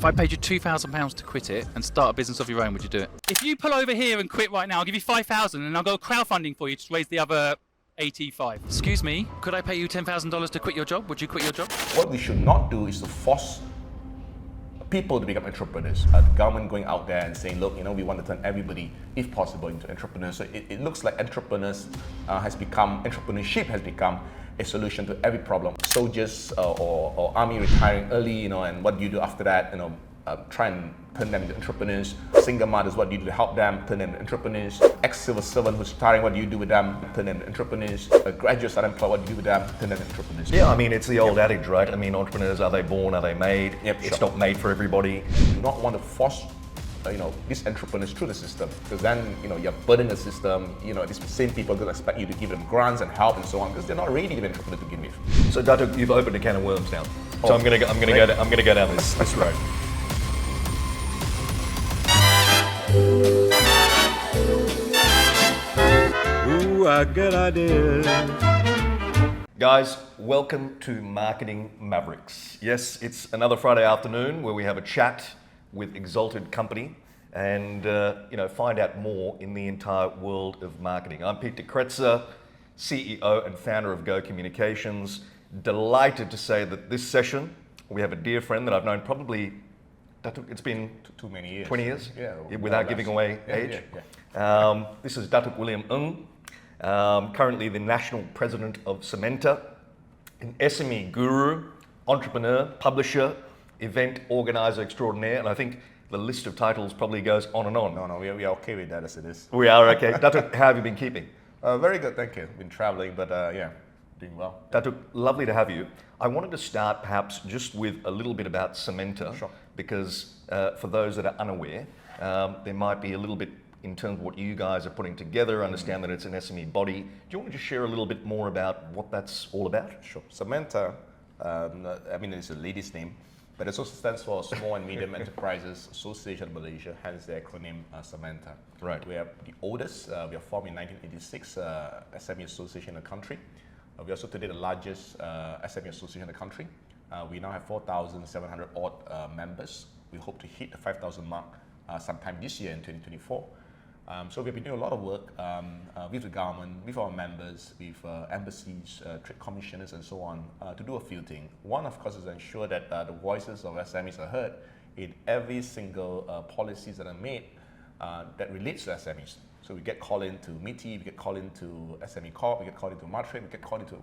If I paid you £2,000 to quit it and start a business of your own, would you do it? If you pull over here and quit right now, I'll give you £5,000 and I'll go crowdfunding for you to raise the other 85. Excuse me, could I pay you $10,000 to quit your job? Would you quit your job? What we should not do is to force people to become entrepreneurs. The government going out there and saying, look, we want to turn everybody, if possible, into entrepreneurs. So it looks like entrepreneurship has become a solution to every problem. Soldiers or army retiring early, and what do you do after that? Try and turn them into entrepreneurs. Single mothers, what do you do to help them? Turn them into entrepreneurs. Ex-civil servant who's retiring, what do you do with them? Turn them into entrepreneurs. Graduates unemployed, what do you do with them? Turn them into entrepreneurs. Yeah, it's the old adage, right? Entrepreneurs, are they born, are they made? It's not made for everybody. You do not want to force these entrepreneurs through the system, because then you're burdening the system. These same people are going to expect you to give them grants and help and so on, because they're not ready to be entrepreneurs to begin with. So Datuk, you've opened a can of worms now. So I'm going to go down this road. Ooh, a good idea. Guys, welcome to Marketing Mavericks. Yes, it's another Friday afternoon where we have a chat with exalted company and find out more in the entire world of marketing. I'm Peter Kretzer, CEO and founder of Go Communications. Delighted to say that this session we have a dear friend that I've known probably, it's been too many years. 20 years, yeah, without giving away age. Yeah. This is Datuk William Ng, currently the National President of SAMENTA, an SME guru, entrepreneur, publisher, event organizer extraordinaire, and I think the list of titles probably goes on and on. No, we are okay with that as it is. We are okay. Datuk, how have you been keeping? Very good, thank you. Been traveling, but doing well. Datuk, lovely to have you. I wanted to start perhaps just with a little bit about SAMENTA, Sure. because for those that are unaware, there might be a little bit in terms of what you guys are putting together, understand that it's an SME body. Do you want to just share a little bit more about what that's all about? Sure. SAMENTA, it's a lady's name, but it also stands for Small and Medium Enterprises Association of Malaysia, hence the acronym SAMENTA. Right. We are the oldest, we are formed in 1986 SME association in the country. We are also today the largest SME association in the country. We now have 4,700 odd members. We hope to hit the 5,000 mark sometime this year in 2024. So we've been doing a lot of work with the government, with our members, with embassies, trade commissioners and so on to do a few things. One, of course, is to ensure that the voices of SMEs are heard in every single policies that are made that relates to SMEs. So we get called into MITI, we get called into SME Corp, we get called into Mavericks, we get called into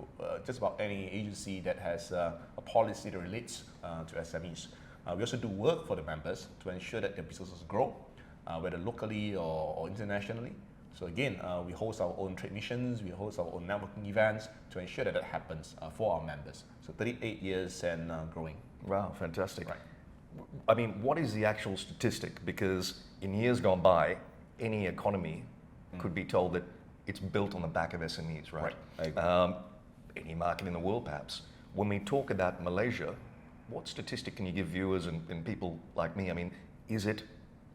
just about any agency that has a policy that relates to SMEs. We also do work for the members to ensure that their businesses grow, whether locally or internationally. So again, we host our own trade missions, we host our own networking events to ensure that happens for our members. So 38 years and growing. Wow, fantastic. Right. What is the actual statistic? Because in years gone by, any economy could be told that it's built on the back of SMEs, right? I agree. Any market in the world, perhaps. When we talk about Malaysia, what statistic can you give viewers and people like me? Is it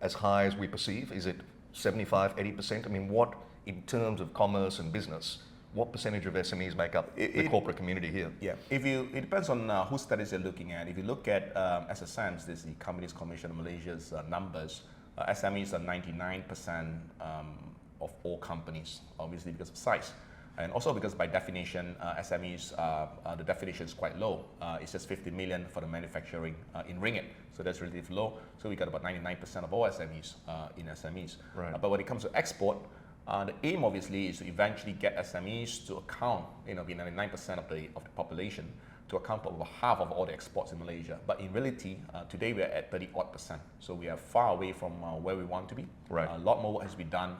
as high as we perceive? Is it 75, 80%? What, in terms of commerce and business, what percentage of SMEs make up the corporate community here? Yeah, it depends on whose studies you're looking at. If you look at SSM's, this is the Companies Commission of Malaysia's numbers, SMEs are 99% of all companies, obviously because of size. And also because by definition, SMEs, the definition is quite low. It's just 50 million for the manufacturing in ringgit. So that's relatively low. So we got about 99% of all SMEs in SMEs. Right. But when it comes to export, the aim obviously is to eventually get SMEs to account, be 99% of the population, to account for over half of all the exports in Malaysia. But in reality, today we're at 30-odd%. So we are far away from where we want to be. Right. A lot more work has to be done.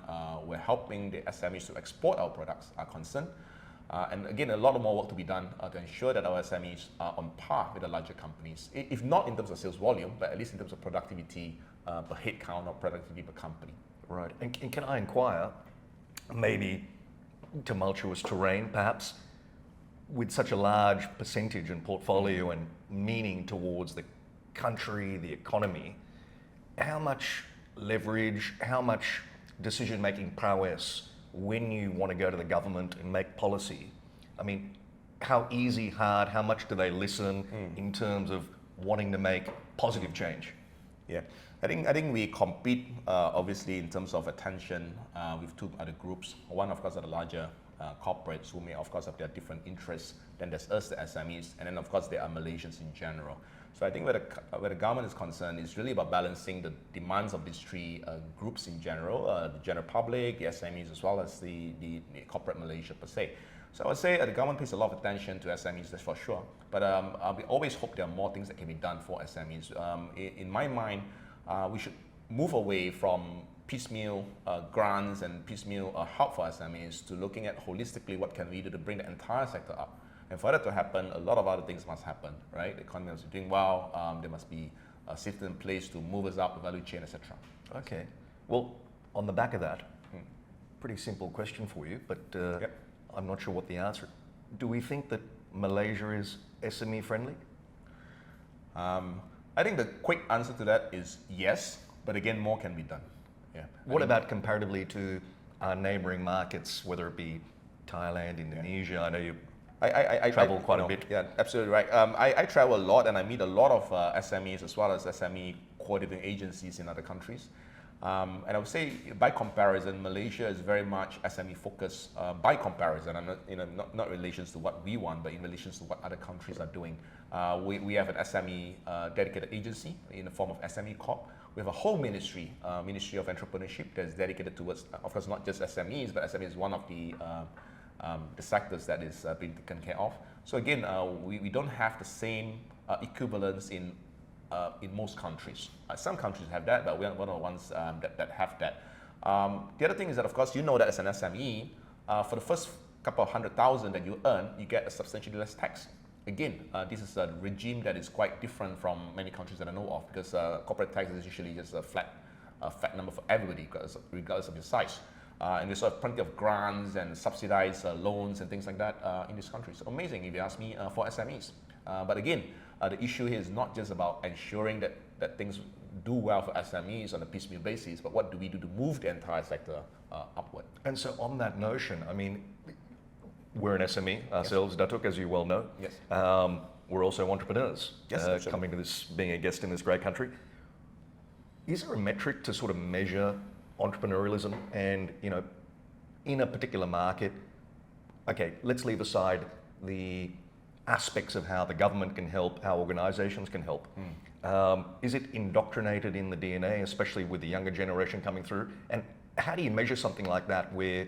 We're helping the SMEs to export our products are concerned. And again, a lot more work to be done to ensure that our SMEs are on par with the larger companies. If not in terms of sales volume, but at least in terms of productivity per head count or productivity per company. Right. And can I inquire, maybe tumultuous terrain perhaps, with such a large percentage and portfolio and meaning towards the country, the economy, how much leverage, how much decision-making prowess when you want to go to the government and make policy? How easy, hard, how much do they listen in terms of wanting to make positive change? Yeah, I think we compete obviously in terms of attention with two other groups. One, of course, are the larger corporates who may, of course, have their different interests. Then there's us, the SMEs, and then, of course, there are Malaysians in general. So I think where the government is concerned is really about balancing the demands of these three groups in general, the general public, the SMEs, as well as the corporate Malaysia per se. So I would say the government pays a lot of attention to SMEs, that's for sure. But we always hope there are more things that can be done for SMEs. In my mind, we should move away from piecemeal grants and piecemeal help for SMEs to looking at holistically what can we do to bring the entire sector up. And for that to happen, a lot of other things must happen, right? The economy must be doing well, there must be a system in place to move us up the value chain, etc. Okay. Well, on the back of that, pretty simple question for you, but Yep. I'm not sure what the answer is. Do we think that Malaysia is SME friendly? I think the quick answer to that is yes, but again, more can be done. Yeah. What about comparatively to our neighbouring markets, whether it be Thailand, Indonesia? I know you travel quite a bit. Yeah, absolutely right. I travel a lot and I meet a lot of SMEs as well as SME coordinating agencies in other countries. And I would say, by comparison, Malaysia is very much SME focused. By comparison, and not in relation to what we want, but in relation to what other countries are doing. We have an SME dedicated agency in the form of SME Corp. We have a whole ministry, Ministry of Entrepreneurship, that's dedicated towards, of course, not just SMEs, but SME is one of the sectors that is being taken care of. So again, we don't have the same equivalence in most countries. Some countries have that, but we are one of the ones that have that. The other thing is that, of course, you know that as an SME, for the first couple of 100,000 that you earn, you get a substantially less tax. Again, this is a regime that is quite different from many countries that I know of, because corporate tax is usually just a flat number for everybody, regardless of your size. And there's plenty of grants and subsidized loans and things like that in this country. So amazing, if you ask me, for SMEs. But again, the issue here is not just about ensuring that things do well for SMEs on a piecemeal basis, but what do we do to move the entire sector upward? And so on that notion, I mean, we're an SME ourselves, yes. Datuk, as you well know. Yes. We're also entrepreneurs, yes, coming to this, being a guest in this great country. Is there a metric to sort of measure entrepreneurialism and, in a particular market? Okay, let's leave aside the aspects of how the government can help, how organisations can help. Is it indoctrinated in the DNA, especially with the younger generation coming through? And how do you measure something like that where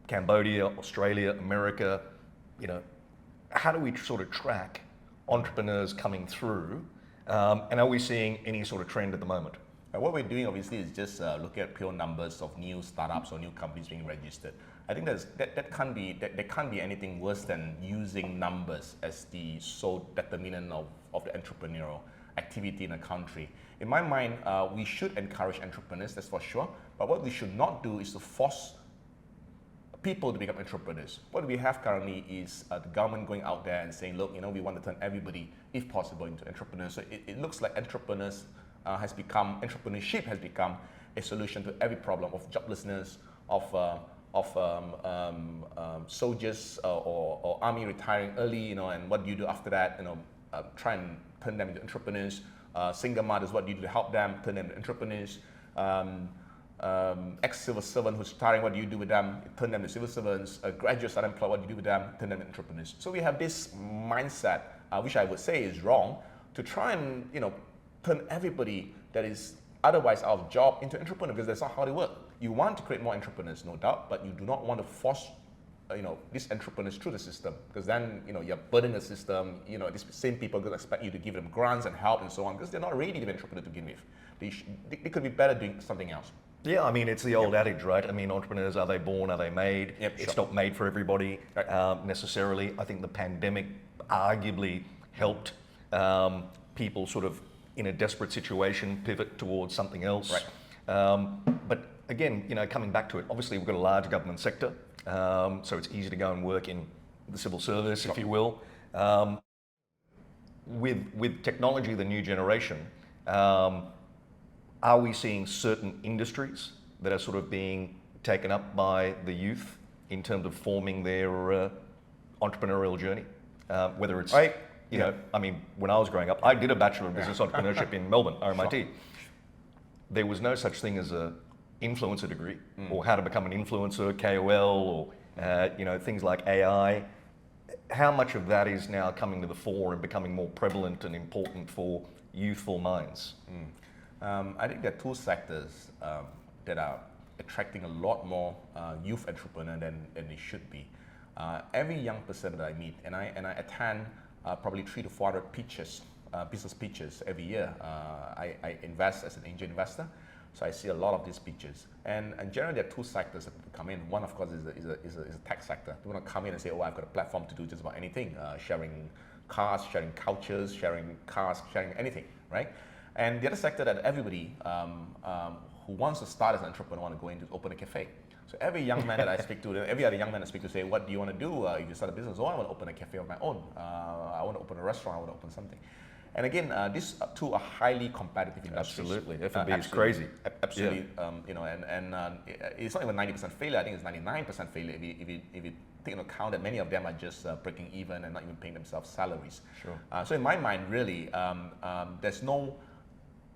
Cambodia, Australia, America, how do we sort of track entrepreneurs coming through? And are we seeing any sort of trend at the moment? What we're doing obviously is just looking at pure numbers of new startups or new companies being registered. I think that can't be anything worse than using numbers as the sole determinant of the entrepreneurial activity in a country. In my mind, we should encourage entrepreneurs, that's for sure, but what we should not do is to force people to become entrepreneurs. What we have currently is the government going out there and saying, look, we want to turn everybody, if possible, into entrepreneurs. So it looks like entrepreneurship has become a solution to every problem of joblessness, of soldiers or army retiring early, and what do you do after that? Try and turn them into entrepreneurs. Single mothers, what do you do to help them? Turn them into entrepreneurs. Ex-civil servant who's retiring, what do you do with them? Turn them into civil servants. Graduates unemployed, what do you do with them? Turn them into entrepreneurs. So we have this mindset, which I would say is wrong, to try and turn everybody that is otherwise out of job into entrepreneur, because that's not how they work. You want to create more entrepreneurs, no doubt, but you do not want to force these entrepreneurs through the system, because then you're burdening the system. These same people are going to expect you to give them grants and help and so on, because they're not ready to be entrepreneur to begin with. They could be better doing something else. Yeah, I mean, it's the old adage, right? I mean, entrepreneurs, are they born, are they made? Yep, it's sure. not made for everybody necessarily. I think the pandemic arguably helped people sort of in a desperate situation pivot towards something else. Right. But again, coming back to it, obviously we've got a large government sector, so it's easy to go and work in the civil service, if you will. With technology, the new generation, are we seeing certain industries that are sort of being taken up by the youth in terms of forming their entrepreneurial journey? Whether it's You know, I mean, when I was growing up, I did a Bachelor of Business Entrepreneurship in Melbourne, RMIT. There was no such thing as a influencer degree or how to become an influencer, KOL, or you know, things like AI. How much of that is now coming to the fore and becoming more prevalent and important for youthful minds? I think there are two sectors that are attracting a lot more youth entrepreneur than they should be. Every young person that I meet, and I attend probably 300 to 400 pitches, business pitches every year. I invest as an angel investor, so I see a lot of these pitches. And generally there are two sectors that come in. One, of course, is a tech sector. They want to come in and say, oh, I've got a platform to do just about anything, sharing cars, sharing couches, sharing cars, sharing anything, right? And the other sector that everybody who wants to start as an entrepreneur want to go in to open a cafe. So every young man that I speak to, every other young man I speak to say, what do you want to do if you start a business? Oh, I want to open a cafe of my own. I want to open a restaurant. I want to open something. And again, these two are highly competitive industries. Absolutely, F&B is crazy. Absolutely, you know, and it's not even 90% failure. I think it's 99% failure if you take into account that many of them are just breaking even and not even paying themselves salaries. Sure. So in my mind, really, there's no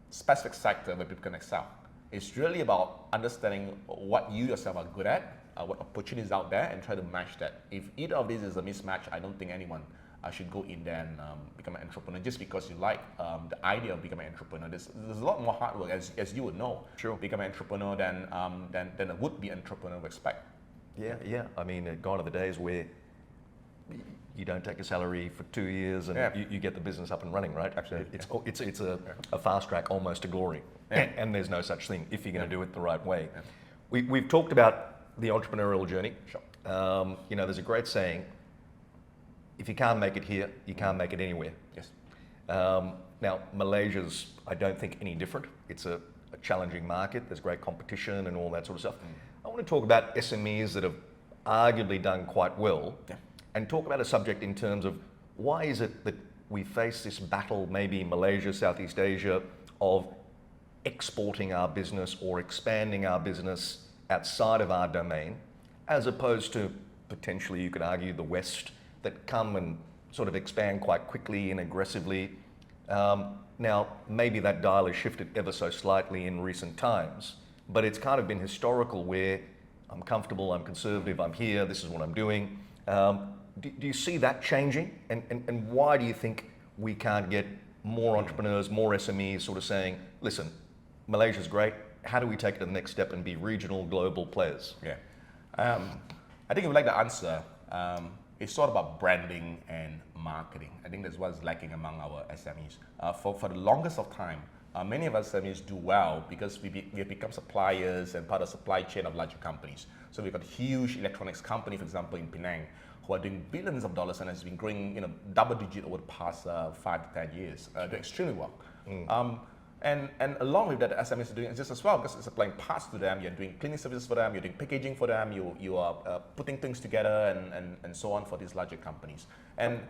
specific sector where people can excel. It's really about understanding what you yourself are good at, what opportunities out there, and try to match that. If either of these is a mismatch, I don't think anyone should go in there and become an entrepreneur just because you like the idea of becoming an entrepreneur. There's a lot more hard work, as you would know, become an entrepreneur than a would-be entrepreneur would expect. Yeah. I mean, gone are the days where you don't take a salary for 2 years and you get the business up and running, right? Absolutely. It's a fast track almost to glory. And there's no such thing if you're going to do it the right way. We've talked about the entrepreneurial journey. Sure. You know, there's a great saying, if you can't make it here, you can't make it anywhere. Yes. Now, Malaysia's, I don't think, any different. It's a challenging market. There's great competition and all that sort of stuff. I want to talk about SMEs that have arguably done quite well and talk about a subject in terms of why is it that we face this battle, maybe Malaysia, Southeast Asia, of exporting our business or expanding our business outside of our domain, as opposed to potentially, you could argue, the West, that come and sort of expand quite quickly and aggressively. Now, maybe that dial has shifted ever so slightly in recent times, but it's kind of been historical where I'm comfortable, I'm conservative, I'm here, this is what I'm doing. Do you see that changing? And why do you think we can't get more entrepreneurs, more SMEs sort of saying, listen, Malaysia's great, how do we take it to the next step and be regional, global players? Yeah. I think if you like the answer, it's sort of about branding and marketing. I think that's what's lacking among our SMEs. For the longest of time, many of our SMEs do well because we have become suppliers and part of the supply chain of larger companies. So we've got a huge electronics company, for example, in Penang, who are doing billions of dollars and has been growing, double digit over the past 5 to 10 years. Doing extremely well. And along with that, the SMEs are doing it just as well because it's supplying parts to them, you're doing cleaning services for them, you're doing packaging for them, you are putting things together and so on for these larger companies. And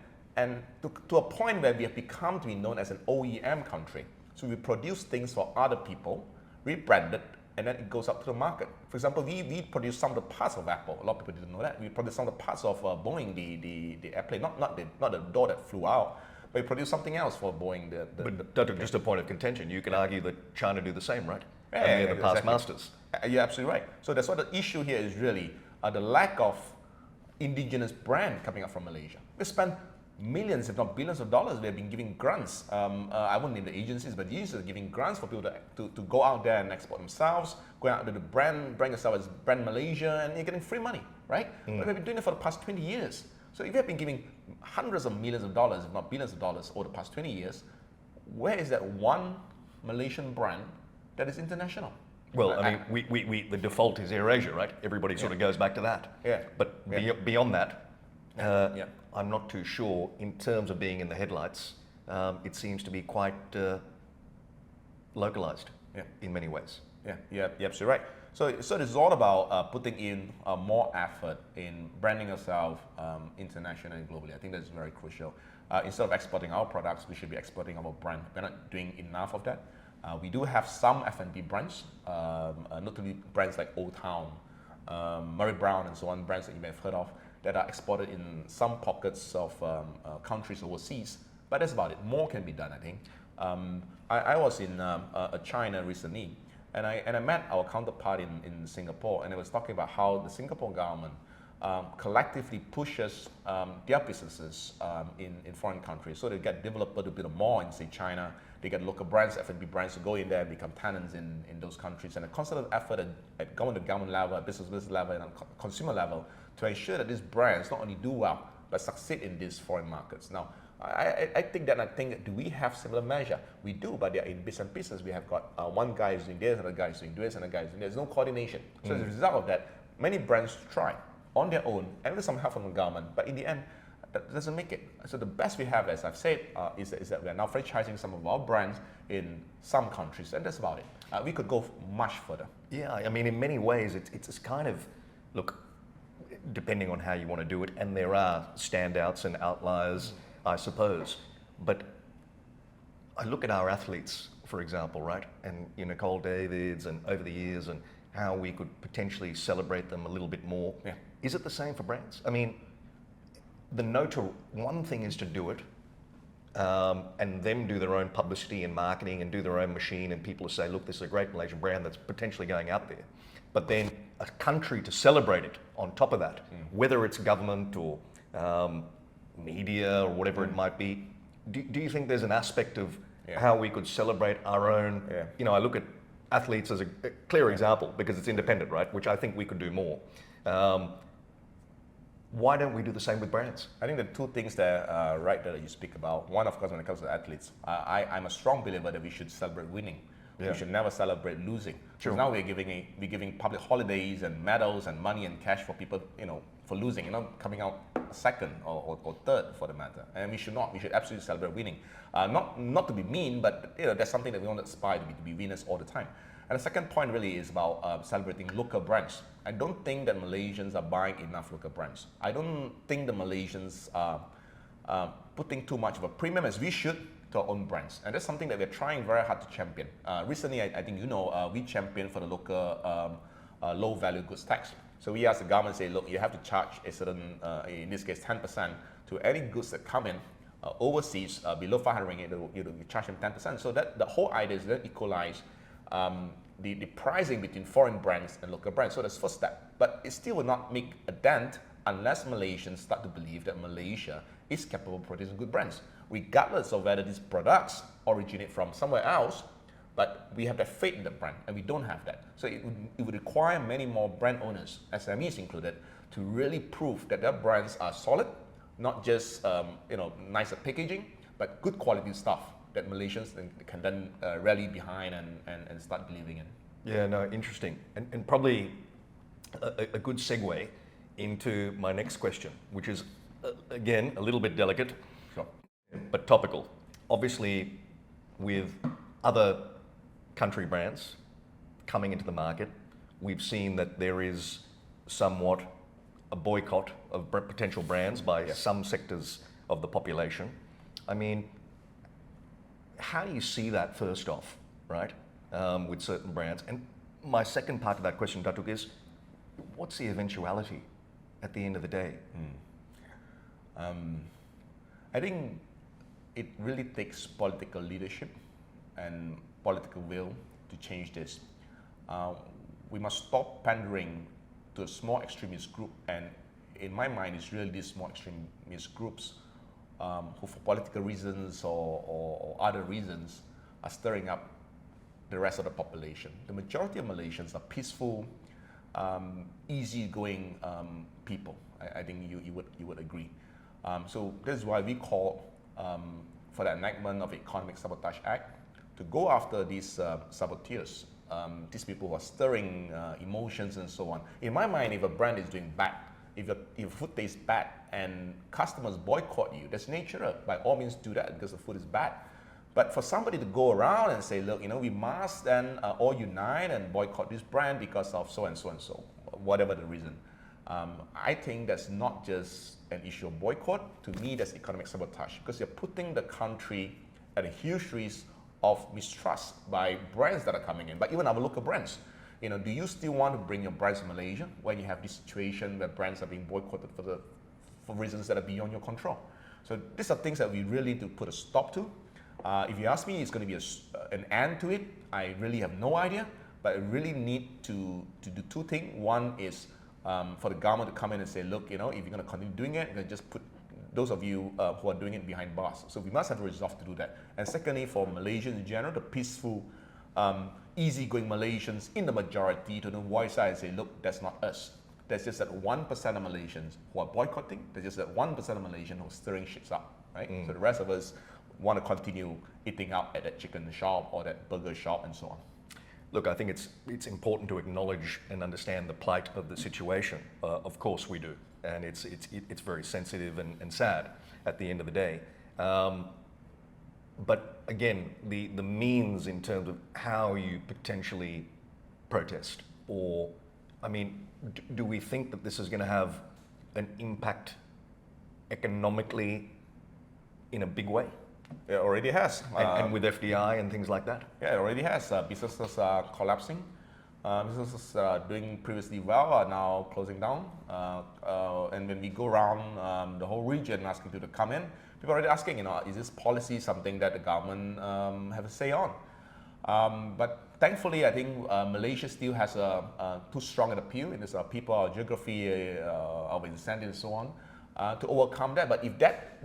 to a point where we have become to be known as an OEM country. So we produce things for other people, rebrand it, and then it goes up to the market. For example, we produce some of the parts of Apple. A lot of people didn't know that. We produce some of the parts of Boeing, the airplane, not the door that flew out, but we produce something else for Boeing. But just a point of contention, you can argue that China do the same, right? Yeah, and they're the past exactly. masters. You're absolutely right. So that's what the issue here is really, the lack of indigenous brand coming up from Malaysia. We spend millions, if not billions of dollars. They've been giving grants. I won't name the agencies, but these are giving grants for people to go out there and export themselves, go out to the brand yourself as brand Malaysia, and you're getting free money, right? But we've been doing it for the past 20 years. So if you have been giving hundreds of millions of dollars, if not billions of dollars over the past 20 years, where is that one Malaysian brand that is international? Well, I mean, we the default is AirAsia, right? Everybody sort of goes back to that. Yeah. But beyond that, I'm not too sure in terms of being in the headlights. It seems to be quite localized in many ways. Yeah, you're absolutely right. So it's all about putting in more effort in branding yourself internationally and globally. I think that's very crucial. Instead of exporting our products, we should be exporting our brand. We're not doing enough of that. We do have some F&B brands, notably brands like Old Town, Murray Brown, and so on, brands that you may have heard of, that are exported in some pockets of countries overseas. But that's about it. More can be done, I think. I was in China recently, and I met our counterpart in Singapore, and they was talking about how the Singapore government collectively pushes their businesses in foreign countries. So they get developer to build more in, say, China. They get local brands, F&B brands to go in there and become tenants in those countries. And a constant effort at government level, at business level, and on consumer level to ensure that these brands not only do well, but succeed in these foreign markets. Now, I think, do we have similar measure? We do, but they're in bits and pieces. We have got one guy is doing this, another guy is doing this, and another guy is doing this. There's no coordination. So as a result of that, many brands try on their own and with some help from the government, but in the end, that doesn't make it. So the best we have, as I've said, is that we are now franchising some of our brands in some countries, and that's about it. We could go much further. Yeah, I mean, in many ways, it's kind of, look, depending on how you want to do it, and there are standouts and outliers, I suppose. But I look at our athletes, for example, right? And Nicole Davids, and over the years, and how we could potentially celebrate them a little bit more. Yeah. Is it the same for brands? I mean, one thing is to do it, and them do their own publicity and marketing and do their own machine, and people will say, look, this is a great Malaysian brand that's potentially going out there. But then a country to celebrate it on top of that, whether it's government or media or whatever it might be, do you think there's an aspect of how we could celebrate our own, I look at athletes as a clear example because it's independent, right? Which I think we could do more. Why don't we do the same with brands? I think the two things that you speak about. One, of course, when it comes to athletes, I'm a strong believer that we should celebrate winning. We should never celebrate losing. Because now we're giving public holidays and medals and money and cash for people, for losing, coming out second or third for the matter. And we should not. We should absolutely celebrate winning. Not to be mean, but that's something that we want to aspire to be winners all the time. And the second point really is about celebrating local brands. I don't think that Malaysians are buying enough local brands. I don't think the Malaysians are putting too much of a premium as we should to our own brands. And that's something that we're trying very hard to champion. Recently, I think we championed for the local low value goods tax. So we asked the government, say, look, you have to charge a certain, in this case, 10% to any goods that come in overseas below 500 ringgit, you charge them 10%. So that the whole idea is to equalize the pricing between foreign brands and local brands. So that's the first step. But it still will not make a dent unless Malaysians start to believe that Malaysia is capable of producing good brands, regardless of whether these products originate from somewhere else. But we have that faith in the brand, and we don't have that. So it would require many more brand owners, SMEs included, to really prove that their brands are solid, not just nicer packaging, but good quality stuff that Malaysians can then rally behind and start believing in. Yeah, no, interesting. And probably a good segue into my next question, which is, again, a little bit delicate, Sure. but topical. Obviously, with other country brands coming into the market, we've seen that there is somewhat a boycott of potential brands by some sectors of the population. I mean, how do you see that first off, right, with certain brands? And my second part of that question, Datuk, is what's the eventuality at the end of the day? I think it really takes political leadership and political will to change this. We must stop pandering to a small extremist group, and in my mind, it's really these small extremist groups who, for political reasons or other reasons, are stirring up the rest of the population. The majority of Malaysians are peaceful, easygoing people. I think you would agree. So this is why we call for the enactment of the Economic Sabotage Act to go after these saboteurs, these people who are stirring emotions and so on. In my mind, if a brand is doing bad, if your food tastes bad and customers boycott you, that's natural. By all means do that because the food is bad. But for somebody to go around and say, look, we must then all unite and boycott this brand because of so and so and so, whatever the reason. I think that's not just an issue of boycott. To me, that's economic sabotage because you're putting the country at a huge risk of mistrust by brands that are coming in, but even our local brands. Do you still want to bring your brands to Malaysia when you have this situation where brands are being boycotted for reasons that are beyond your control? So these are things that we really need to put a stop to. If you ask me, it's going to be an end to it. I really have no idea, but I really need to do two things. One is for the government to come in and say, look, if you're going to continue doing it, you're going to just put those of you who are doing it behind bars. So we must have a resolve to do that. And secondly, for Malaysians in general, the peaceful, easygoing Malaysians in the majority to then voice out and say, look, that's not us. There's just that 1% of Malaysians who are boycotting. There's just that 1% of Malaysians who are stirring shit up, right? So the rest of us want to continue eating out at that chicken shop or that burger shop and so on. Look, I think it's important to acknowledge and understand the plight of the situation. Of course we do, and it's very sensitive and sad at the end of the day. But again, the means in terms of how you potentially protest, or, I mean, do we think that this is going to have an impact economically in a big way? It already has. And with FDI and things like that? Yeah, it already has. Businesses are collapsing. Businesses doing previously well are now closing down. And when we go around the whole region asking people to come in, people are already asking, is this policy something that the government have a say on? But thankfully, I think Malaysia still has too strong an appeal in this people, our geography, our incentive and so on, to overcome that. But if that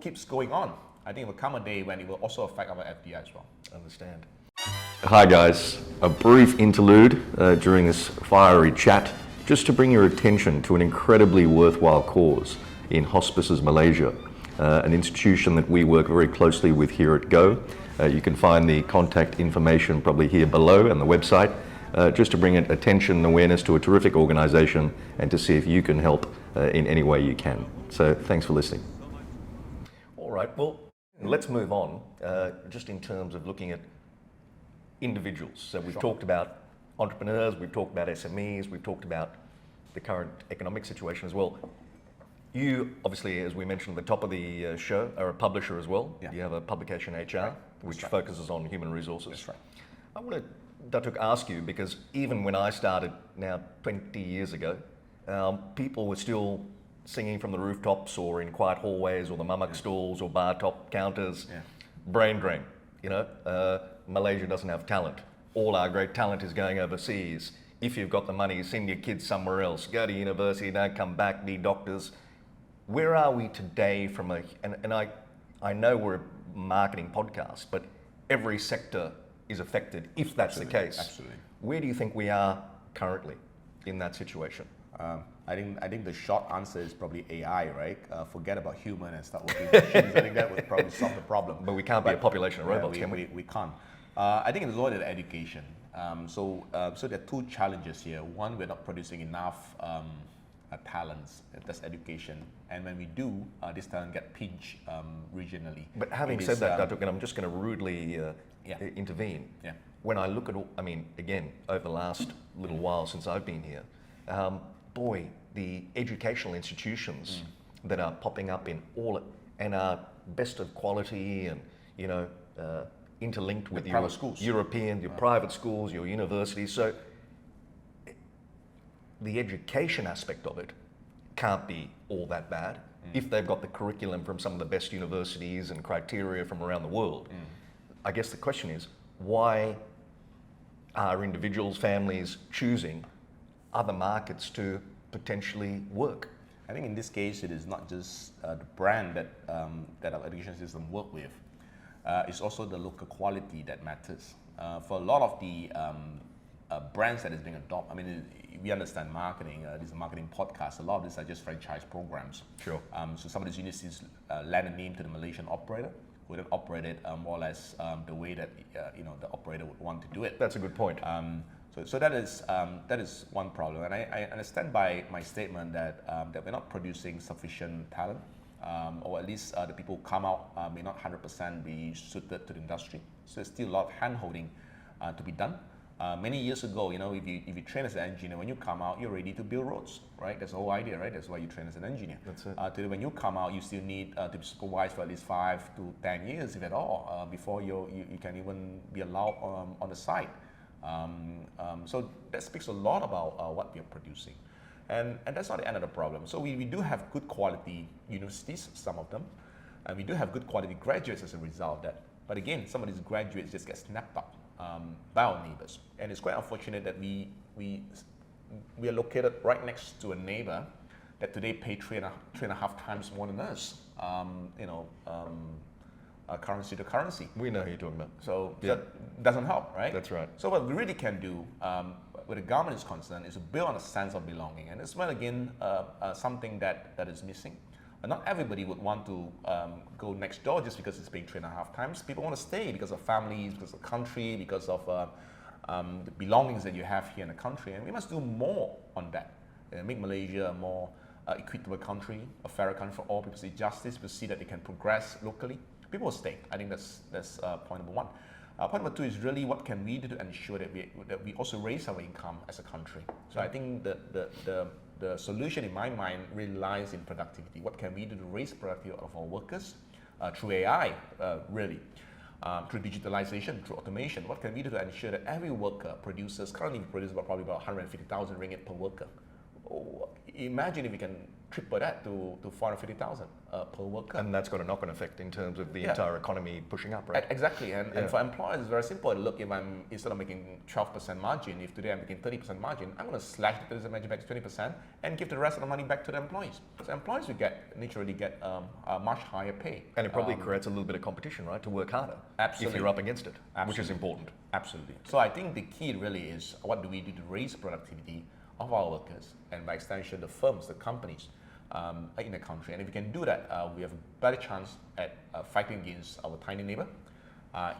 keeps going on, I think it will come a day when it will also affect our FDI as well. Understand. Hi guys, a brief interlude during this fiery chat just to bring your attention to an incredibly worthwhile cause in Hospis Malaysia, an institution that we work very closely with here at Go. You can find the contact information probably here below and the website, just to bring attention and awareness to a terrific organisation and to see if you can help in any way you can. So thanks for listening. All right, well, let's move on, just in terms of looking at individuals. So we've talked about entrepreneurs, we've talked about SMEs, we've talked about the current economic situation as well. You, obviously, as we mentioned at the top of the show, are a publisher as well. Yeah. You have a publication, HR, which focuses on human resources. That's right. I want to, Datuk, ask you, because even when I started now 20 years ago, people were still singing from the rooftops or in quiet hallways or the mamak stalls or bar top counters, brain drain, Malaysia doesn't have talent. All our great talent is going overseas. If you've got the money, send your kids somewhere else. Go to university, don't come back, be doctors. Where are we today from and I know we're a marketing podcast, but every sector is affected if that's the case. Absolutely. Where do you think we are currently in that situation? I think the short answer is probably AI, right? Forget about human and start working with machines. I think that would probably solve the problem. But we can't be a population of robots, can we? We can't. I think it's all in education. So there are two challenges here. One, we're not producing enough talents. That's education. And when we do, this talent get pinched regionally. But having said that, Datuk, and I'm just going to rudely intervene. Yeah. When I look at all, again, over the last little while since I've been here, boy, the educational institutions that are popping up in all and are best of quality and interlinked with your schools. European, your private schools, your universities. So the education aspect of it can't be all that bad if they've got the curriculum from some of the best universities and criteria from around the world. I guess the question is, why are individuals, families choosing other markets to potentially work? I think in this case, it is not just the brand that our education system work with. It's also the local quality that matters. For a lot of the brands that is being adopted, we understand marketing. This is a marketing podcast. A lot of these are just franchise programs. Sure. So some of these universities lend a name to the Malaysian operator, who then operate it more or less the way that the operator would want to do it. That's a good point. So that is one problem, and I understand by my statement that we're not producing sufficient talent, or at least the people who come out may not 100% be suited to the industry. So there's still a lot of hand-holding to be done. Many years ago, if you train as an engineer, when you come out, you're ready to build roads, right? That's the whole idea, right? That's why you train as an engineer. That's it. Today, when you come out, you still need to be supervised for at least 5 to 10 years, if at all, before you can even be allowed on the site. So that speaks a lot about what we are producing. And that's not the end of the problem. So we do have good quality universities, some of them. And we do have good quality graduates as a result of that. But again, some of these graduates just get snapped up by our neighbors. And it's quite unfortunate that we are located right next to a neighbor that today pay three and a half times more than us. Currency to currency. We know who you're talking about. So Yeah. that doesn't help, right? That's right. So what we really can do, where the government is concerned, is to build on a sense of belonging. And it's, well, again, something that is missing. Not everybody would want to go next door just because it's paying 3.5 times. People want to stay because of families, because of country, because of the belongings that you have here in the country. And we must do more on that. Make Malaysia a more equitable country, a fairer country for all people, see justice, people see that they can progress locally. People will stay. I think that's point number one. Point number two is really what can we do to ensure that we also raise our income as a country. So I think the solution in my mind really lies in productivity. What can we do to raise productivity of our workers through AI, really, through digitalization, through automation? What can we do to ensure that every worker currently produces probably about 150,000 ringgit per worker? Imagine if we can triple that to 450,000 per worker. And that's got a knock-on effect in terms of the entire economy pushing up, right? Exactly, and for employers, it's very simple. Look, if I'm, instead of making 12% margin, if today I'm making 30% margin, I'm going to slash the 30% margin back to 20% and give the rest of the money back to the employees. So employees will naturally get a much higher pay. And it probably creates a little bit of competition, right, to work harder. Absolutely. If you're up against it, Absolutely. which is important. Absolutely. So I think the key really is what do we do to raise productivity of our workers, and by extension the firms, the companies in the country. And if we can do that, we have a better chance at fighting against our tiny neighbor,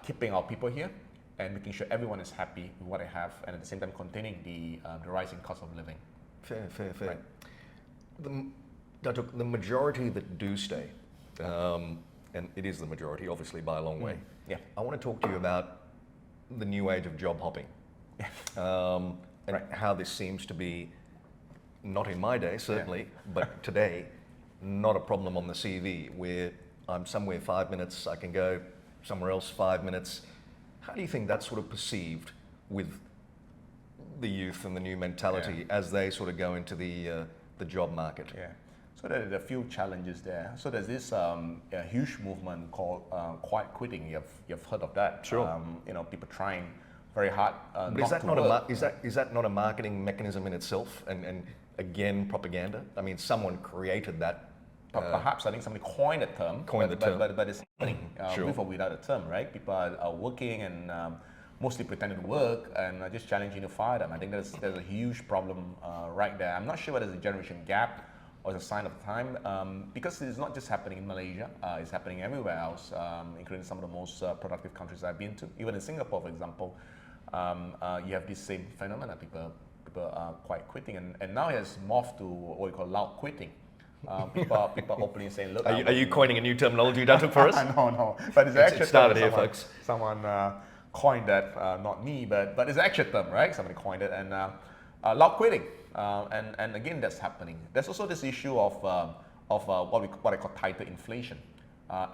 keeping our people here, and making sure everyone is happy with what they have, and at the same time containing the rising cost of living. Fair. Right. Datuk, the majority that do stay, and it is the majority, obviously, by a long way. Yeah. I want to talk to you about the new age of job hopping. And how this seems to be, not in my day certainly, but today, not a problem on the CV, where I'm somewhere 5 minutes, I can go somewhere else 5 minutes. How do you think that's sort of perceived with the youth and the new mentality as they sort of go into the job market? Yeah. So there are a few challenges there. So there's this huge movement called quiet quitting. You've heard of that? Sure. People trying very hard. But is that not a marketing mechanism in itself? And again, propaganda? I mean, someone created that. Perhaps I think somebody coined the term. But it's happening with or without a term, right? People are working and mostly pretending to work and just challenging to fire them. I think there's a huge problem right there. I'm not sure whether there's a generation gap or it's a sign of the time, because it's not just happening in Malaysia, it's happening everywhere else, including some of the most productive countries I've been to. Even in Singapore, for example, you have this same phenomena. People are quite quitting, and now it has morphed to what we call loud quitting. People openly saying, "Look, are you coining a new terminology, Datuk, for us?" No, but it's actually it started here, folks. Someone coined that, not me, but it's an actual term, right? Somebody coined it, and loud quitting, and again, that's happening. There's also this issue of what I call title inflation.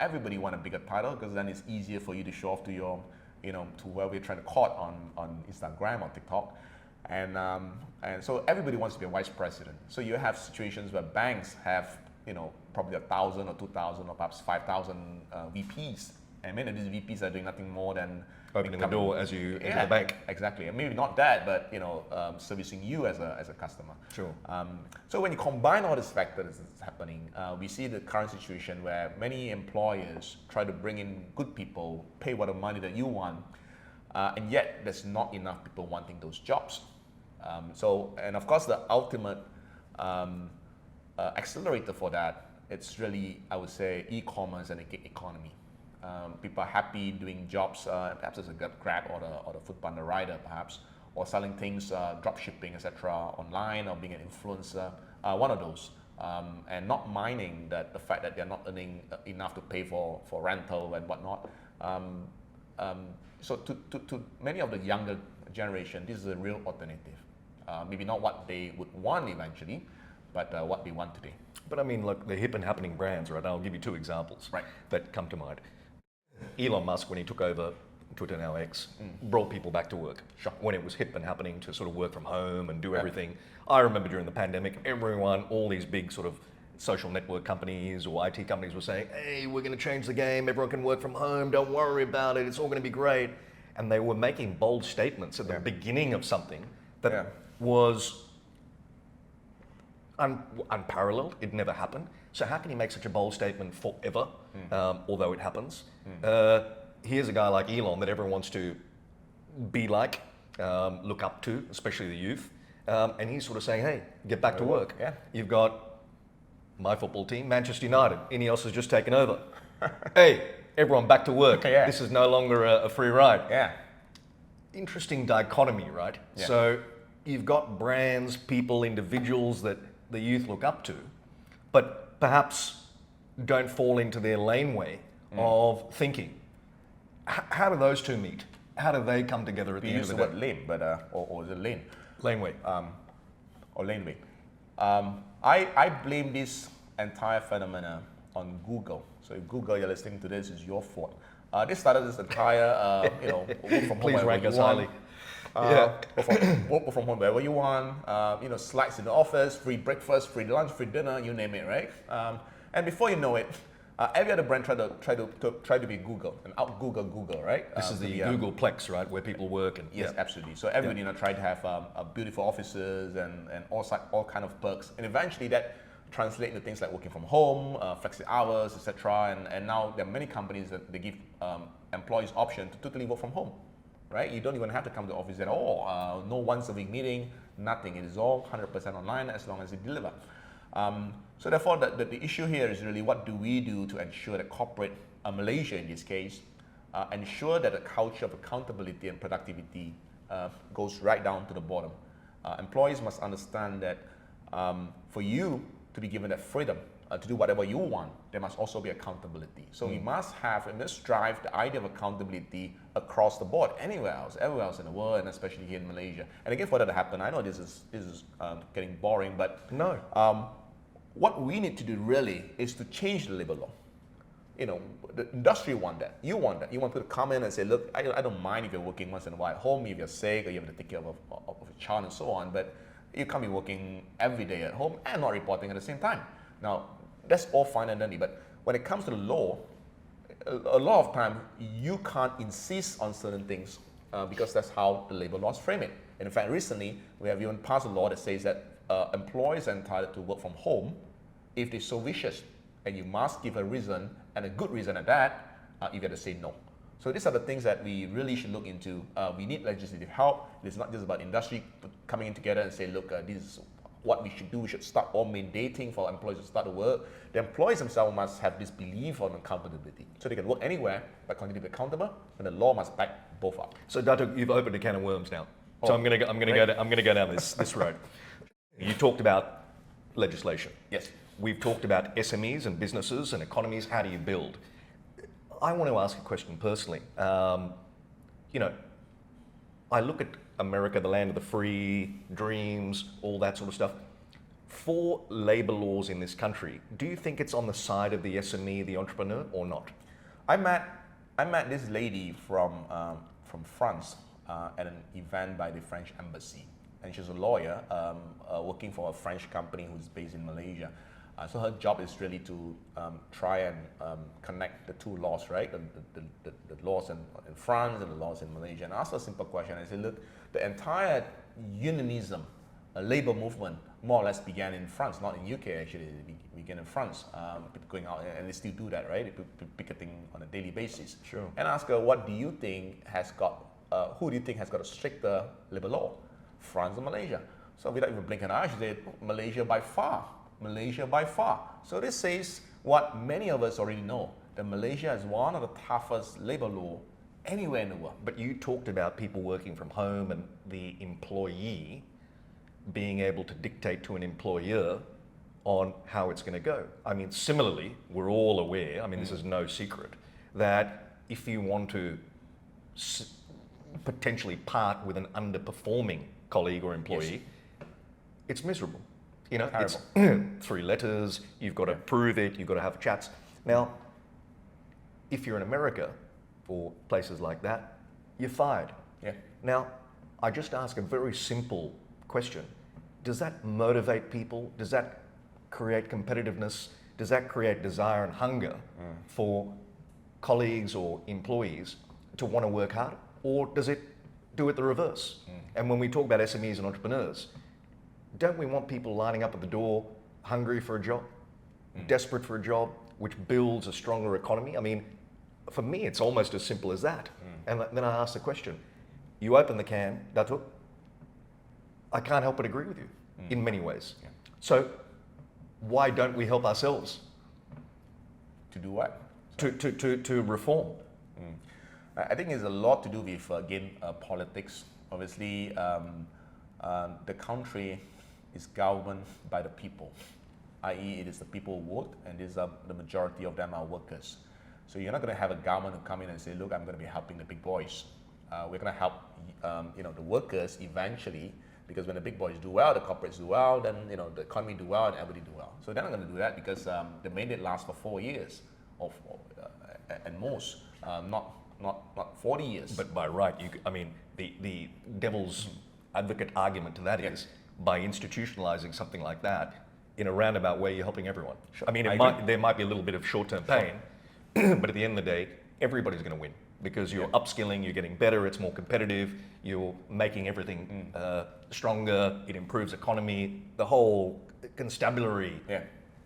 Everybody want a bigger title because then it's easier for you to show off to your to where we're trying to court on Instagram or TikTok. And so everybody wants to be a vice president. So you have situations where banks have, probably 1,000 or 2,000 or perhaps 5,000 VPs. And many of these VPs are doing nothing more than opening the door as you enter the bank. Exactly. And maybe not that, but servicing you as a customer. Sure. So when you combine all these factors that's happening, we see the current situation where many employers try to bring in good people, pay what the money that you want, and yet there's not enough people wanting those jobs. And of course, the ultimate accelerator for that, it's really, I would say, e-commerce and the gig economy. People are happy doing jobs, perhaps as a Grab or the food panda rider, perhaps, or selling things, drop shipping, etc., online, or being an influencer, one of those, and not minding that the fact that they're not earning enough to pay for rental and whatnot. So to many of the younger generation, this is a real alternative. Maybe not what they would want eventually, but what they want today. But I mean, look, the hip and happening brands, right? I'll give you two examples that come to mind. Elon Musk, when he took over Twitter, now X, brought people back to work. Sure. When it was hip and happening to sort of work from home and do everything. I remember during the pandemic, everyone, all these big sort of social network companies or IT companies were saying, hey, we're going to change the game, everyone can work from home, don't worry about it, it's all going to be great. And they were making bold statements at the beginning of something that was unparalleled. It never happened. So how can you make such a bold statement forever, although it happens? Here's a guy like Elon that everyone wants to be like, look up to, especially the youth. And he's sort of saying, hey, get back to work. Yeah. You've got my football team, Manchester United. Ineos has just taken over. Hey, everyone back to work. Yeah. This is no longer a free ride. Yeah. Interesting dichotomy, right? Yeah. So you've got brands, people, individuals that the youth look up to, but perhaps don't fall into their laneway of thinking. How do those two meet? How do they come together at the We end of use the the day? word lane, but or is it lane? Laneway. Or laneway. I blame this entire phenomena on Google. So if Google, you're listening to this, it's your fault. They started this entire, work from home Please wherever rank you us want. highly. Work from home wherever you want. Slides in the office, free breakfast, free lunch, free dinner, you name it, right? And before you know it, every other brand try to be Google and out Google, right? This is the to be, Googleplex, right, where people work and Yes, absolutely. So everybody try to have beautiful offices and all kind of perks, and eventually that translate into things like working from home, flexi hours, etc. And now there are many companies that they give employees option to totally work from home, right? You don't even have to come to the office at all. No once a week meeting, nothing. It is all 100% online as long as you deliver. So therefore, the issue here is really what do we do to ensure that corporate Malaysia in this case ensure that the culture of accountability and productivity goes right down to the bottom. Employees must understand that for you to be given that freedom to do whatever you want, there must also be accountability. So we must drive the idea of accountability across the board, everywhere else in the world, and especially here in Malaysia. And again, for that to happen, I know this is getting boring, but no. What we need to do really is to change the labor law. The industry want that. You want that. You want people to come in and say, look, I don't mind if you're working once in a while at home, if you're sick, or you have to take care of a child and so on, but you can't be working every day at home and not reporting at the same time. Now, that's all fine and dandy, but when it comes to the law, a lot of time you can't insist on certain things because that's how the labor laws frame it. And in fact, recently, we have even passed a law that says that employees are entitled to work from home if they so wishes, and you must give a reason, and a good reason at that, you got to say no. So these are the things that we really should look into. We need legislative help. It's not just about industry coming in together and say, look, this is what we should do. We should start all mandating for employees to start to work. The employees themselves must have this belief on accountability. So they can work anywhere, but continue to be accountable, and the law must back both up. So Datuk, you've opened a can of worms now. So I'm going to go down this road. You talked about legislation. Yes. We've talked about SMEs and businesses and economies. How do you build? I want to ask a question personally. I look at America, the land of the free, dreams, all that sort of stuff. For labour laws in this country, do you think it's on the side of the SME, the entrepreneur, or not? I met this lady from France at an event by the French embassy, and she's a lawyer working for a French company who's based in Malaysia. So her job is really to try and connect the two laws, right? The laws in France and the laws in Malaysia. And I asked her a simple question. I said, look, the entire unionism, labor movement, more or less began in France, not in UK actually. It began in France, going out, and they still do that, right? They picketing on a daily basis. Sure. And I asked her, what do you think has got, who do you think has got a stricter labor law? France or Malaysia? So without even blinking an eye, she said, Malaysia by far. Malaysia by far. So this says what many of us already know, that Malaysia is one of the toughest labor law anywhere in the world. But you talked about people working from home and the employee being able to dictate to an employer on how it's going to go. I mean, similarly, we're all aware, this is no secret, that if you want to potentially part with an underperforming colleague or employee, it's miserable. It's 3 letters, you've got to prove it, you've got to have chats. Now, if you're in America or places like that, you're fired. Yeah. Now, I just ask a very simple question. Does that motivate people? Does that create competitiveness? Does that create desire and hunger for colleagues or employees to want to work hard? Or does it do it the reverse? And when we talk about SMEs and entrepreneurs, don't we want people lining up at the door, hungry for a job, desperate for a job, which builds a stronger economy? I mean, for me, it's almost as simple as that. And then I ask the question, you open the can, Datuk, I can't help but agree with you in many ways. So why don't we help ourselves? To do what? To reform? I think it's a lot to do with, again, politics. Obviously, the country is governed by the people, i.e. it is the people who vote, and the majority of them are workers. So you're not going to have a government who come in and say, look, I'm going to be helping the big boys. We're going to help the workers eventually, because when the big boys do well, the corporates do well, then the economy do well and everybody do well. So they're not going to do that because the mandate lasts for 4 years, at most, not 40 years. But by right, the devil's advocate argument to that is by institutionalizing something like that, in a roundabout way, you're helping everyone. Sure. I mean, there might be a little bit of short-term pain, but at the end of the day, everybody's going to win because you're upskilling, you're getting better, it's more competitive, you're making everything stronger, it improves economy, the whole constabulary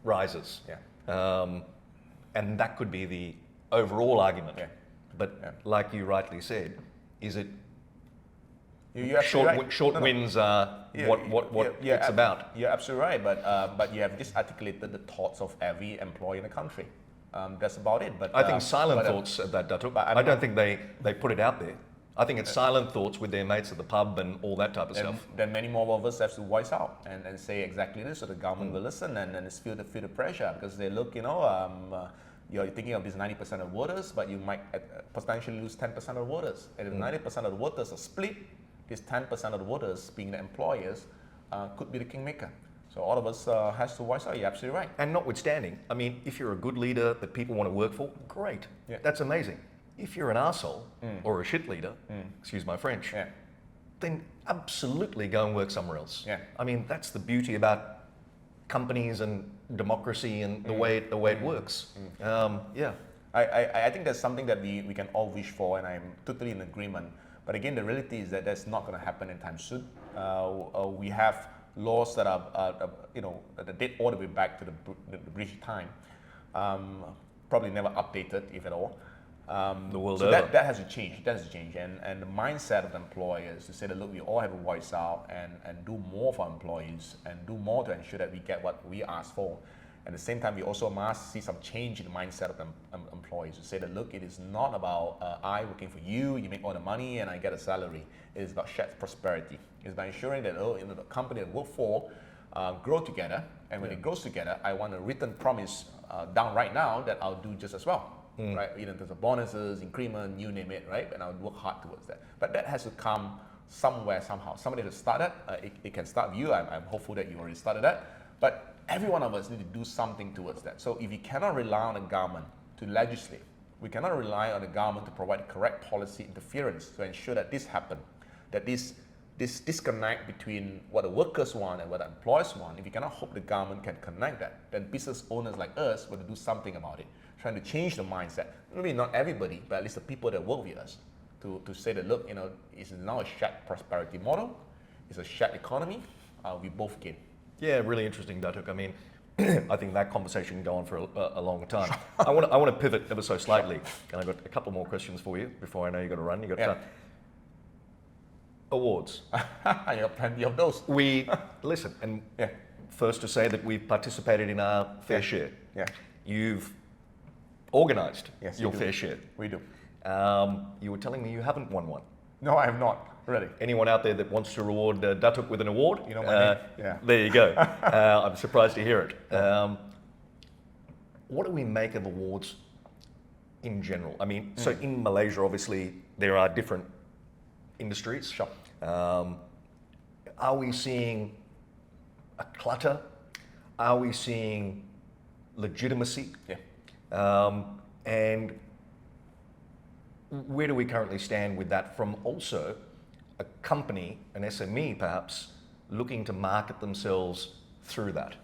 rises. And that could be the overall argument. But like you rightly said, is it short wins are what it's about? You're absolutely right, but you have just articulated the thoughts of every employee in the country. That's about it. But I think silent thoughts at that, Datuk. I don't think they put it out there. I think it's silent thoughts with their mates at the pub and all that type of stuff. Then many more of us have to voice out and say exactly this, so the government will listen and it's feel the pressure because they look, you're thinking of these 90% of voters, but you might potentially lose 10% of voters. And if 90% of the voters are split, this 10% of the voters, being the employers, could be the kingmaker. So all of us has to voice out. You're absolutely right. And notwithstanding, I mean, if you're a good leader that people want to work for, great. That's amazing. If you're an arsehole or a shit leader, excuse my French, then absolutely go and work somewhere else. I mean, that's the beauty about companies and democracy and the way it works. I think that's something that we can all wish for, and I'm totally in agreement. But again, the reality is that that's not going to happen anytime soon. We have laws that are that date all the way back to the British time, probably never updated, if at all. The world so over. that has to change. That has to change, and the mindset of the employers to say that look, we all have a voice out and do more for our employees and do more to ensure that we get what we ask for. At the same time, we also must see some change in the mindset of the employees to say that look, it is not about I working for you, you make all the money and I get a salary. It is about shared prosperity. It's about ensuring that the company that I work for grow together, and when it grows together, I want a written promise down right now that I'll do just as well. Right, either in terms of bonuses, increment, you name it, right? And I would work hard towards that. But that has to come somewhere, somehow. Somebody has to start that. It can start with you. I'm hopeful that you already started that. But every one of us need to do something towards that. So if we cannot rely on the government to legislate, we cannot rely on the government to provide the correct policy interference to ensure that this happens, that this disconnect between what the workers want and what the employers want, if you cannot hope the government can connect that, then business owners like us will do something about it. Trying to change the mindset. Maybe not everybody, but at least the people that work with us to say that look, it's now a shared prosperity model, it's a shared economy, we both gain. Yeah, really interesting, Datuk. I mean, I think that conversation can go on for a long time. I want to pivot ever so slightly, and I've got a couple more questions for you before I know you've got to run. You've got awards. You got plenty of those. We listen, and first to say that we've participated in our fair share. You've organised your fair share. We do. You were telling me you haven't won one. No, I have not. Really. Anyone out there that wants to reward Datuk with an award? You know my name. Yeah. There you go. I'm surprised to hear it. What do we make of awards in general? I mean, so in Malaysia, obviously, there are different industries. Sure. Are we seeing a clutter? Are we seeing legitimacy? And where do we currently stand with that from also a company, an SME perhaps, looking to market themselves through that?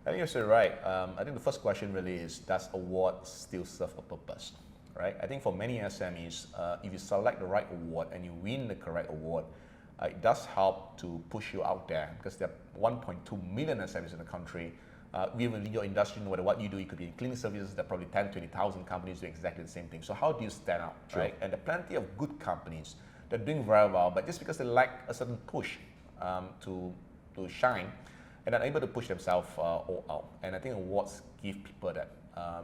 I think you're so right. I think the first question really is, does awards still serve a purpose, right? I think for many SMEs, if you select the right award and you win the correct award, it does help to push you out there, because there are 1.2 million SMEs in the country. Even in your industry, no matter what you do, you could be in cleaning services, there are probably 10, 20,000 companies doing exactly the same thing. So how do you stand out, right? And there are plenty of good companies that are doing very well, but just because they lack a certain push to shine, and are able to push themselves all out. And I think awards give people that.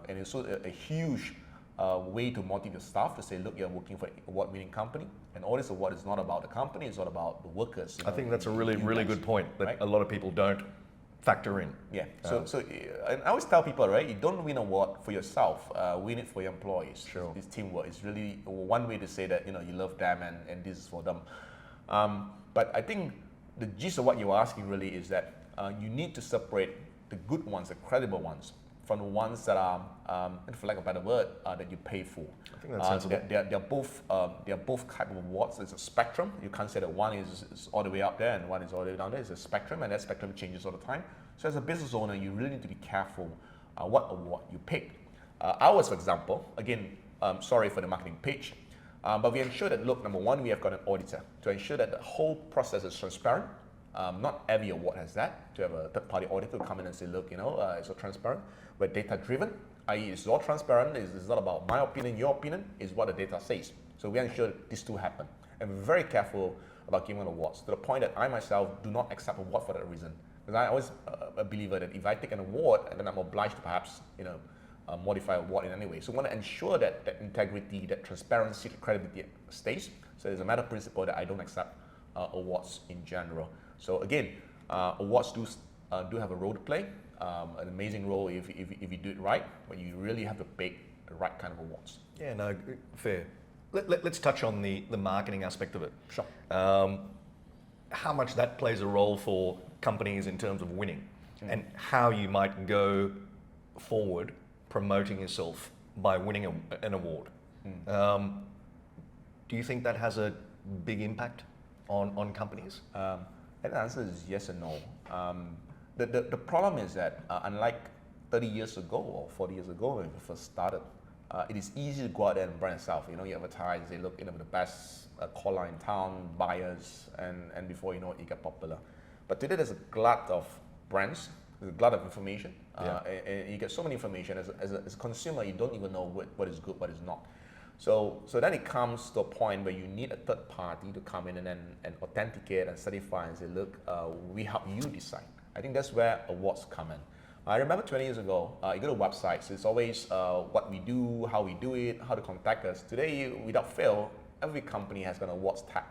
And it's also a huge way to motivate your staff to say, look, you're working for an award-winning company, and all this award is not about the company, it's not about the workers. I think that's a really good point that right? a lot of people don't factor in. Yeah, so and I always tell people, right, you don't win an award for yourself, win it for your employees. Sure. It's teamwork. It's really one way to say that, you love them and this is for them. But I think the gist of what you're asking really is that you need to separate the good ones, the credible ones, from the ones that are, for lack of a better word, that you pay for. I think that's sensible. They're both type of awards. It's a spectrum. You can't say that one is all the way up there and one is all the way down there. It's a spectrum, and that spectrum changes all the time. So as a business owner, you really need to be careful what award you pick. Ours, for example, again, sorry for the marketing pitch, but we ensure that, look, number one, we have got an auditor to ensure that the whole process is transparent. Not every award has that, to have a third-party auditor come in and say, look, it's so transparent. We're data-driven, i.e. it's all transparent. It's not about my opinion, your opinion, it's what the data says. So we ensure that these two happen. And we're very careful about giving awards, to the point that I myself do not accept award for that reason. Because I always a believer that if I take an award, then I'm obliged to perhaps, modify award in any way. So we want to ensure that that integrity, that transparency, that credibility stays. So it's a matter of principle that I don't accept awards in general. So again, awards do have a role to play, an amazing role if you do it right, but you really have to pick the right kind of awards. Yeah, no, fair. Let's touch on the marketing aspect of it. Sure. How much that plays a role for companies in terms of winning, and how you might go forward promoting yourself by winning an award. Do you think that has a big impact on companies? And the answer is yes and no. The problem is that unlike 30 years ago or 40 years ago when we first started, it is easy to go out there and brand yourself. You advertise, they look, the best caller in town, buyers, and before you know it, you get popular. But today there's a glut of brands, there's a glut of information, and you get so many information. As a consumer, you don't even know what is good, what is not. So then it comes to a point where you need a third party to come in and authenticate and certify and say, look, we help you decide. I think that's where awards come in. I remember 20 years ago, you go to websites, it's always what we do, how we do it, how to contact us. Today, without fail, every company has got an awards tab,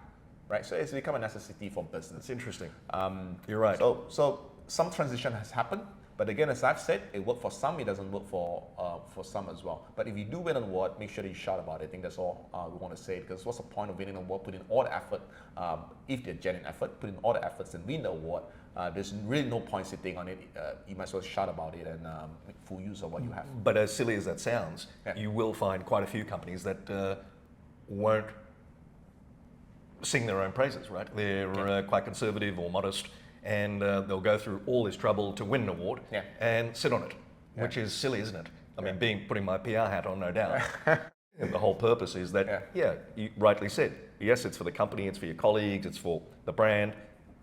right? So it's become a necessity for business. It's interesting. You're right. So some transition has happened, but again, as I've said, it worked for some, it doesn't work for some as well. But if you do win an award, make sure that you shout about it. I think that's all we want to say, because what's the point of winning an award? Put in all the effort, if they're genuine effort, put in all the efforts and win the award. There's really no point sitting on it. You might as well shout about it and make full use of what you have. But as silly as that sounds, you will find quite a few companies that won't sing their own praises, right? They're quite conservative or modest, and they'll go through all this trouble to win an award and sit on it, which is silly, isn't it? I mean, putting my PR hat on, no doubt. And the whole purpose is that, you rightly said, yes, it's for the company, it's for your colleagues, it's for the brand.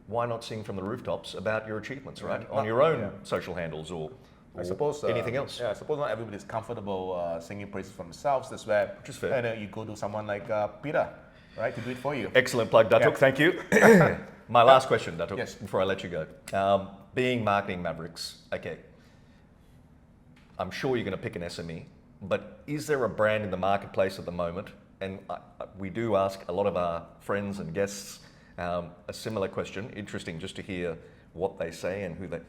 Why not sing from the rooftops about your achievements, right? On your own social handles or I suppose anything else. Yeah, I suppose not everybody's comfortable singing praises for themselves. That's where Which is fair. You go to someone like Peter, right, to do it for you. Excellent plug, Datuk. Thank you. My last question, Datuk, before I let you go. Being marketing Mavericks, okay, I'm sure you're going to pick an SME, but is there a brand in the marketplace at the moment? And we do ask a lot of our friends and guests a similar question. Interesting just to hear what they say and who they...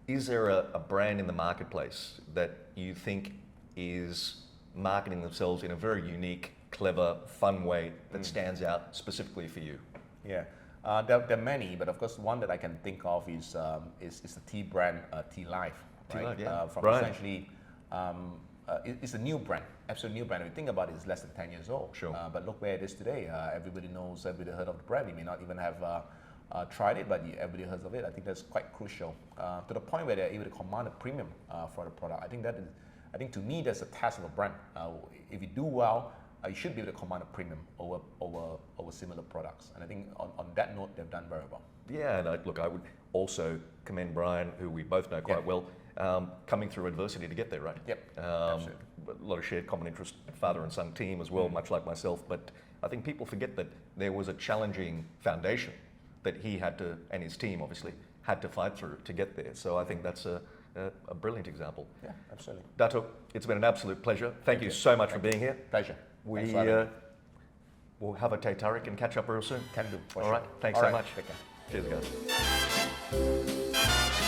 Is there a brand in the marketplace that you think is marketing themselves in a very unique, clever, fun way that stands out specifically for you? Yeah, there are many, but of course one that I can think of is the tea brand Tealive. Right? Essentially, it's a new brand, absolute new brand. If you think about it, it's less than 10 years old. Sure. But look where it is today. Everybody knows, everybody heard of the brand. You may not even have tried it, but everybody heard of it. I think that's quite crucial to the point where they're able to command a premium for the product. I think to me that's a test of a brand. If you do well, you should be able to command a premium over similar products. And I think on that note, they've done very well. Yeah, and I would also commend Brian, who we both know quite well, coming through adversity to get there, right? Yep, absolutely. A lot of shared common interest, father and son team as well, much like myself. But I think people forget that there was a challenging foundation that he had to, and his team obviously, had to fight through to get there. So I think that's a brilliant example. Yeah, absolutely. Datuk, it's been an absolute pleasure. Thank you so much for being here. Pleasure. We'll have a teh tarik and catch up real soon. Can do. All right. Thanks so much. Take care. Cheers, guys.